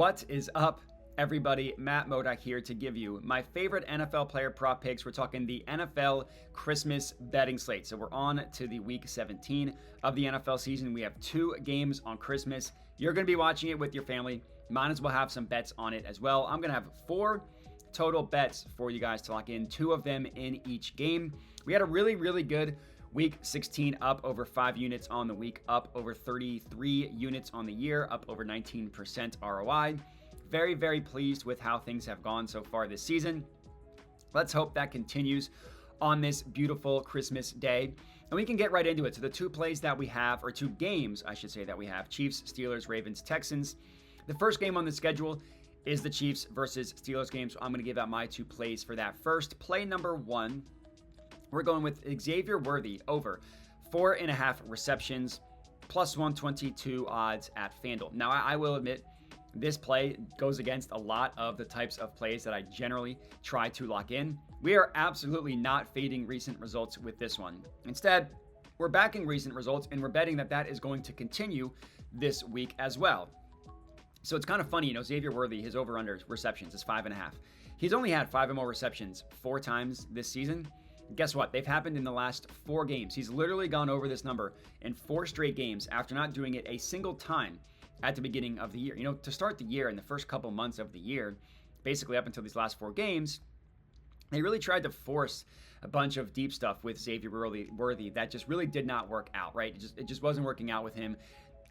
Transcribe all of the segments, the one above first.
What is up, everybody? Matt Modak here to give you my favorite NFL player prop picks. We're talking the NFL Christmas betting slate. So we're on to the week 17 of the NFL season. We have 2 games on Christmas. You're going to be watching it with your family. Might as well have some bets on it as well. I'm going to have 4 total bets for you guys to lock in, 2 of them in each game. We had a really good Week 16, up over 5 units on the week, up over 33 units on the year, up over 19% ROI. Very pleased with how things have gone so far this season. Let's hope that continues on this beautiful Christmas day. And we can get right into it. So the 2 plays that we have, or 2 games, I should say, that we have: Chiefs, Steelers, Ravens, Texans. The first game on the schedule is the Chiefs versus Steelers game. So I'm going to give out my 2 plays for that. First, play number 1. We're going with Xavier Worthy over 4.5 receptions, plus 122 odds at FanDuel. Now, I will admit, this play goes against a lot of the types of plays that I generally try to lock in. We are absolutely not fading recent results with this one. Instead, we're backing recent results, and we're betting that that is going to continue this week as well. So it's kind of funny, Xavier Worthy, his over-under receptions is 5.5. He's only had 5 or more receptions 4 times this season. Guess what? They've happened in the last 4 games. He's literally gone over this number in 4 straight games after not doing it a single time at the beginning of the year. To start the year, in the first couple months of the year, basically up until these last 4 games, they really tried to force a bunch of deep stuff with Xavier Worthy that just really did not work out, right? It just wasn't working out with him.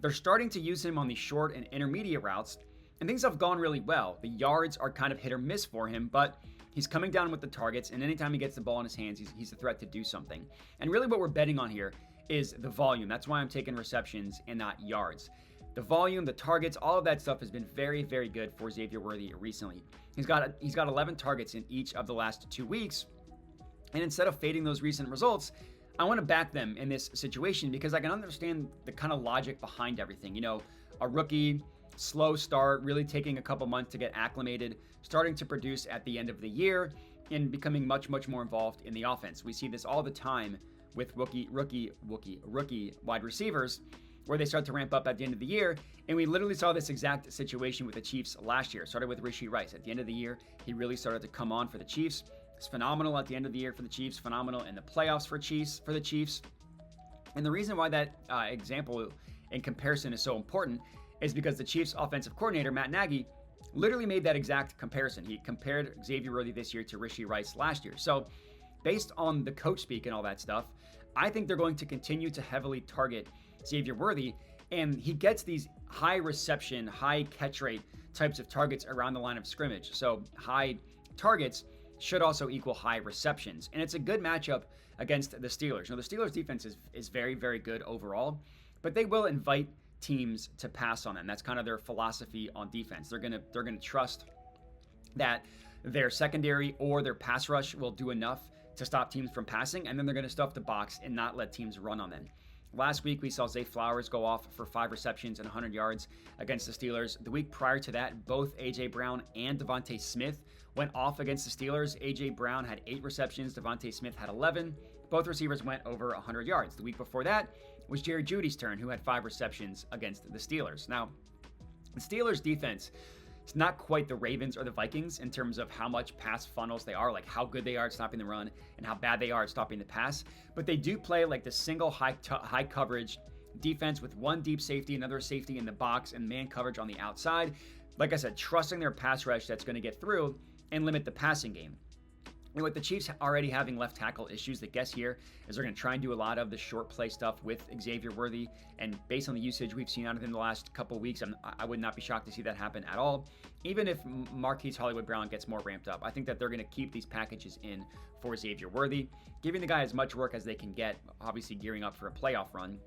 They're starting to use him on the short and intermediate routes, and things have gone really well. The yards are kind of hit or miss for him, but he's coming down with the targets, and anytime he gets the ball in his hands, he's a threat to do something. And really what we're betting on here is the volume. That's why I'm taking receptions and not yards. The volume, the targets, all of that stuff has been very good for Xavier Worthy recently. He's got 11 targets in each of the last 2 weeks, and instead of fading those recent results, I want to back them in this situation because I can understand the kind of logic behind everything. A rookie, slow start, really taking a couple months to get acclimated, starting to produce at the end of the year, and becoming much more involved in the offense. We see this all the time with rookie wide receivers, where they start to ramp up at the end of the year, and we literally saw this exact situation with the Chiefs last year. Started with Rashee Rice. At the end of the year, he really started to come on for the Chiefs. It's phenomenal at the end of the year for the Chiefs, phenomenal in the playoffs for the Chiefs. And the reason why that example in comparison is so important is because the Chiefs offensive coordinator, Matt Nagy, literally made that exact comparison. He compared Xavier Worthy this year to Rashee Rice last year. So based on the coach speak and all that stuff, I think they're going to continue to heavily target Xavier Worthy, and he gets these high reception, high catch rate types of targets around the line of scrimmage. So high targets should also equal high receptions. And it's a good matchup against the Steelers. Now, the Steelers defense is very good overall, but they will invite teams to pass on them. That's kind of their philosophy on defense. They're gonna trust that their secondary or their pass rush will do enough to stop teams from passing, and then they're gonna stuff the box and not let teams run on them. Last week, we saw Zay Flowers go off for 5 receptions and 100 yards against the Steelers. The week prior to that, both A.J. Brown and Devontae Smith went off against the Steelers. A.J. Brown had 8 receptions. Devontae Smith had 11. Both receivers went over 100 yards. The week before that was Jerry Jeudy's turn, who had 5 receptions against the Steelers. Now, the Steelers' defense is not quite the Ravens or the Vikings in terms of how much pass funnels they are, like how good they are at stopping the run and how bad they are at stopping the pass. But they do play like the single high coverage defense with one deep safety, another safety in the box, and man coverage on the outside. Like I said, trusting their pass rush that's going to get through and limit the passing game. And with the Chiefs already having left tackle issues, the guess here is they're going to try and do a lot of the short play stuff with Xavier Worthy. And based on the usage we've seen out of him the last couple of weeks, I would not be shocked to see that happen at all. Even if Marquise Hollywood Brown gets more ramped up, I think that they're going to keep these packages in for Xavier Worthy, giving the guy as much work as they can get, obviously gearing up for a playoff run.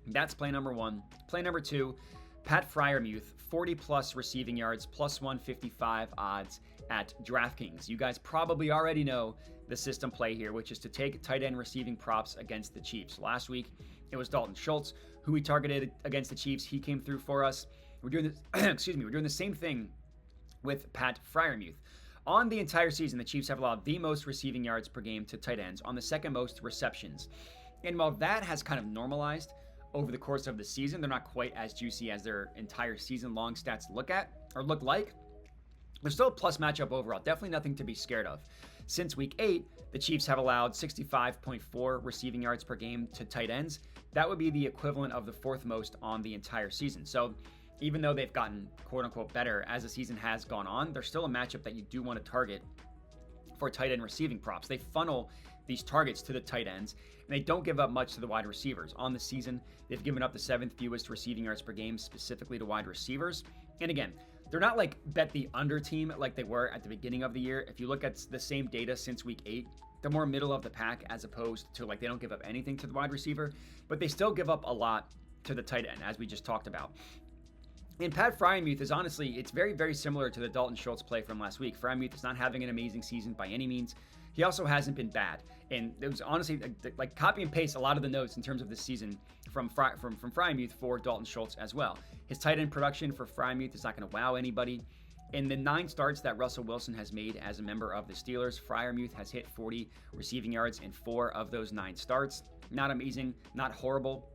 That's play number 1. Play number 2, Pat Freiermuth, 40-plus receiving yards, plus 155 odds at DraftKings. You guys probably already know the system play here, which is to take tight end receiving props against the Chiefs. Last week, it was Dalton Schultz, who we targeted against the Chiefs. He came through for us. We're doing this, we're doing the same thing with Pat Freiermuth. On the entire season, the Chiefs have allowed the most receiving yards per game to tight ends, on the second most receptions. And while that has kind of normalized over the course of the season. They're not quite as juicy as their entire season-long stats look like. They're still a plus matchup overall. Definitely nothing to be scared of. Since week 8, the Chiefs have allowed 65.4 receiving yards per game to tight ends. That would be the equivalent of the 4th most on the entire season. So even though they've gotten quote-unquote better as the season has gone on, they're still a matchup that you do want to target for tight end receiving props. They funnel these targets to the tight ends, and they don't give up much to the wide receivers. On the season, they've given up the 7th fewest receiving yards per game specifically to wide receivers. And again, they're not like bet the under team like they were at the beginning of the year. If you look at the same data since week 8, they're more middle of the pack as opposed to like they don't give up anything to the wide receiver, but they still give up a lot to the tight end, as we just talked about. And Pat Freiermuth is honestly, it's very, very similar to the Dalton Schultz play from last week. Freiermuth is not having an amazing season by any means. He also hasn't been bad. And it was honestly like copy and paste a lot of the notes in terms of this season from Freiermuth for Dalton Schultz as well. His tight end production for Freiermuth is not going to wow anybody. In the 9 starts that Russell Wilson has made as a member of the Steelers, Freiermuth has hit 40 receiving yards in 4 of those 9 starts. Not amazing, not horrible.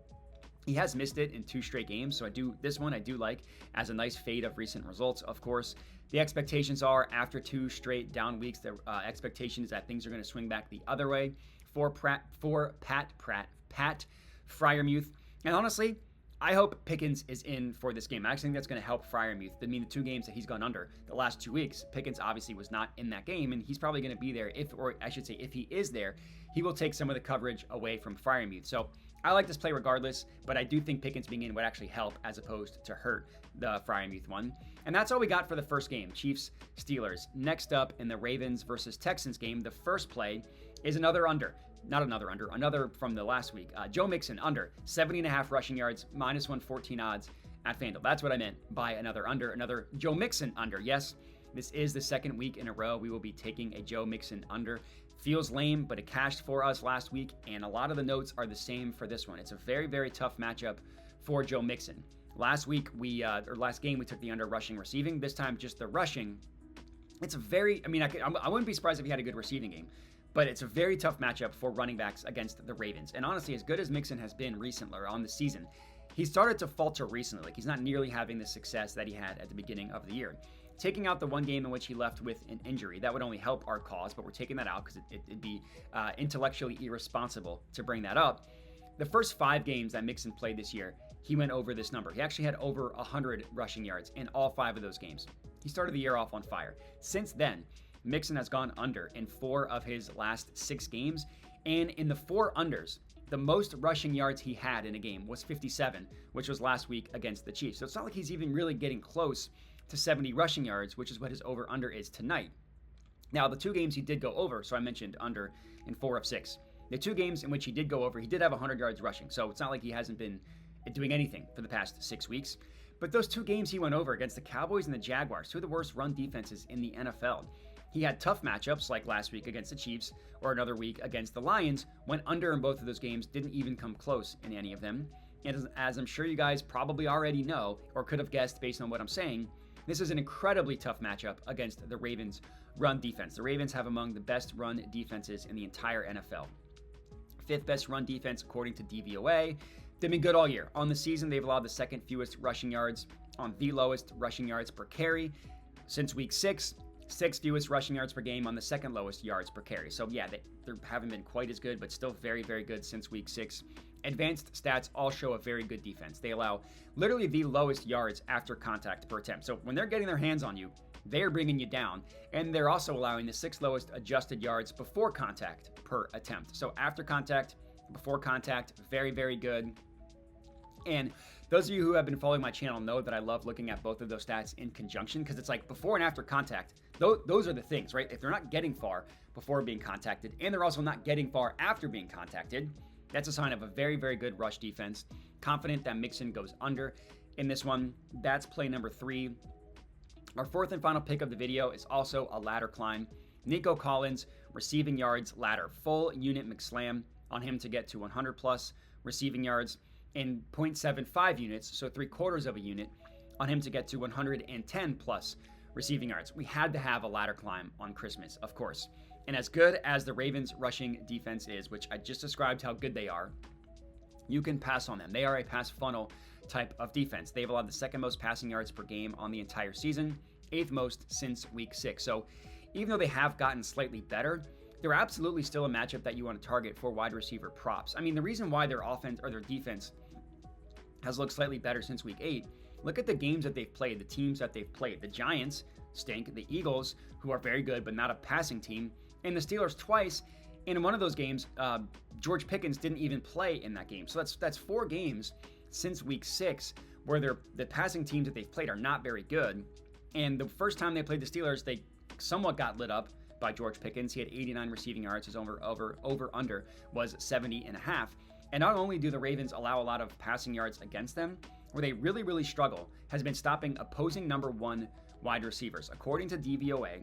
He has missed it in 2 straight games, so this one I do like as a nice fade of recent results. Of course, the expectations are after 2 straight down weeks, the expectation is that things are going to swing back the other way for Pat Freiermuth. And honestly, I hope Pickens is in for this game. I actually think that's going to help Freiermuth. I mean, the 2 games that he's gone under the last 2 weeks, Pickens obviously was not in that game, and he's probably going to be there if he is there, he will take some of the coverage away from Freiermuth. So I like this play regardless, but I do think Pickens being in would actually help as opposed to hurt the Freiermuth one. And that's all we got for the first game, Chiefs-Steelers. Next up in the Ravens versus Texans game, the first play is another from the last week. Joe Mixon under 70.5 rushing yards, minus 114 odds at FanDuel. That's what I meant by another Joe Mixon under. Yes, this is the 2nd week in a row we will be taking a Joe Mixon under. Feels lame, but it cashed for us last week, and a lot of the notes are the same for this one. It's a very, very tough matchup for Joe Mixon. Last game we took the under rushing receiving. This time just the rushing. It's a very, I wouldn't be surprised if he had a good receiving game, but it's a very tough matchup for running backs against the Ravens. And honestly, as good as Mixon has been recently or on the season, he started to falter recently. Like he's not nearly having the success that he had at the beginning of the year. Taking out the one game in which he left with an injury, that would only help our cause, but we're taking that out because it'd be intellectually irresponsible to bring that up. The first 5 games that Mixon played this year, he went over this number. He actually had over 100 rushing yards in all 5 of those games. He started the year off on fire. Since then, Mixon has gone under in 4 of his last 6 games, and in the 4 unders, the most rushing yards he had in a game was 57, which was last week against the Chiefs. So it's not like he's even really getting close to 70 rushing yards, which is what his over-under is tonight. Now, the 2 games he did go over, so I mentioned under in 4 of 6. The 2 games in which he did go over, he did have 100 yards rushing, so it's not like he hasn't been doing anything for the past 6 weeks. But those 2 games he went over against the Cowboys and the Jaguars, 2 of the worst run defenses in the NFL. He had tough matchups like last week against the Chiefs or another week against the Lions, went under in both of those games, didn't even come close in any of them. And as I'm sure you guys probably already know or could have guessed based on what I'm saying, this is an incredibly tough matchup against the Ravens' run defense. The Ravens have among the best run defenses in the entire NFL. 5th best run defense according to DVOA. They've been good all year. On the season, they've allowed the 2nd fewest rushing yards on the lowest rushing yards per carry. Since week 6, 6th fewest rushing yards per game on the 2nd lowest yards per carry. So yeah, they haven't been quite as good, but still very, very good since week 6. Advanced stats all show a very good defense. They allow literally the lowest yards after contact per attempt. So when they're getting their hands on you, they're bringing you down. And they're also allowing the 6th lowest adjusted yards before contact per attempt. So after contact, before contact, very, very good. And those of you who have been following my channel know that I love looking at both of those stats in conjunction because it's like before and after contact, those are the things, right? If they're not getting far before being contacted and they're also not getting far after being contacted, that's a sign of a very, very good rush defense. Confident that Mixon goes under in this one. That's play number 3. Our 4th and final pick of the video is also a ladder climb. Nico Collins, receiving yards ladder. Full unit McSlam on him to get to 100 plus receiving yards in 0.75 units, so 3/4 of a unit, on him to get to 110 plus receiving yards. We had to have a ladder climb on Christmas, of course. And as good as the Ravens rushing defense is, which I just described how good they are, you can pass on them. They are a pass funnel type of defense. They've allowed the second most passing yards per game on the entire season, 8th most since week 6. So even though they have gotten slightly better, they're absolutely still a matchup that you want to target for wide receiver props. I mean, the reason why their offense or their defense has looked slightly better since week 8, look at the games that they've played, the teams that they've played. The Giants stink, the Eagles, who are very good but not a passing team, and the Steelers twice. And in one of those games, George Pickens didn't even play in that game. So that's 4 games since week 6 where the passing teams that they've played are not very good. And the first time they played the Steelers, they somewhat got lit up by George Pickens. He had 89 receiving yards. His over-under was 70.5. And not only do the Ravens allow a lot of passing yards against them, where they really, really struggle has been stopping opposing number 1 wide receivers. According to DVOA,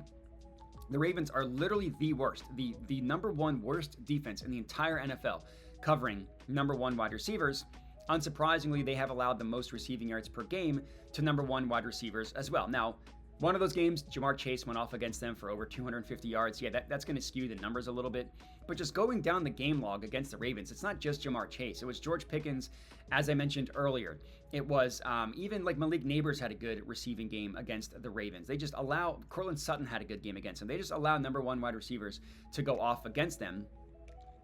the Ravens are literally the worst, the number 1 worst defense in the entire NFL, covering number 1 wide receivers. Unsurprisingly, they have allowed the most receiving yards per game to number 1 wide receivers as well. Now, one of those games, Jamar Chase went off against them for over 250 yards. Yeah, that's going to skew the numbers a little bit. But just going down the game log against the Ravens, it's not just Jamar Chase. It was George Pickens, as I mentioned earlier. It was even like Malik Neighbors had a good receiving game against the Ravens. They just allow, Cortland Sutton had a good game against them. They just allow number 1 wide receivers to go off against them.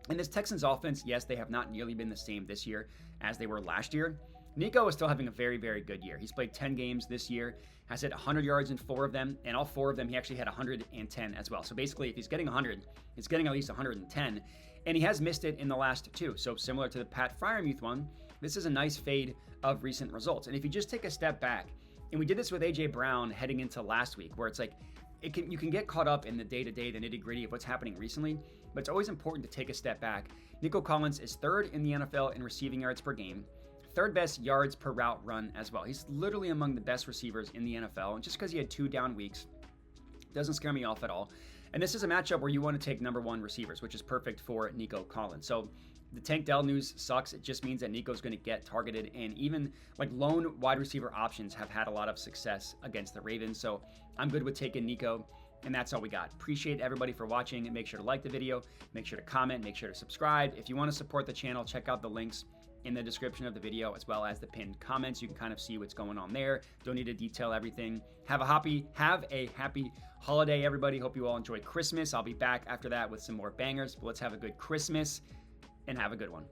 And this Texans offense, yes, they have not nearly been the same this year as they were last year. Nico is still having a very, very good year. He's played 10 games this year, has hit 100 yards in 4 of them, and all 4 of them he actually had 110 as well. So basically, if he's getting 100, he's getting at least 110, and he has missed it in the last 2. So similar to the Pat Freiermuth one, this is a nice fade of recent results. And if you just take a step back, and we did this with A.J. Brown heading into last week, where it's like, you can get caught up in the day-to-day, the nitty-gritty of what's happening recently, but it's always important to take a step back. Nico Collins is 3rd in the NFL in receiving yards per game, 3rd best yards per route run as well. He's literally among the best receivers in the NFL, and just because he had 2 down weeks doesn't scare me off at all. And this is a matchup where you want to take number 1 receivers, which is perfect for Nico Collins. So the Tank Dell news sucks. It just means that Nico's going to get targeted, and even like lone wide receiver options have had a lot of success against the Ravens. So I'm good with taking Nico, and that's all we got. Appreciate everybody for watching, and make sure to like the video, make sure to comment, make sure to subscribe. If you want to support the channel, check out the links in the description of the video, as well as the pinned comments. You can kind of see what's going on there. Don't need to detail everything. Have a happy holiday, everybody. Hope you all enjoy Christmas. I'll be back after that with some more bangers, but let's have a good Christmas and have a good one.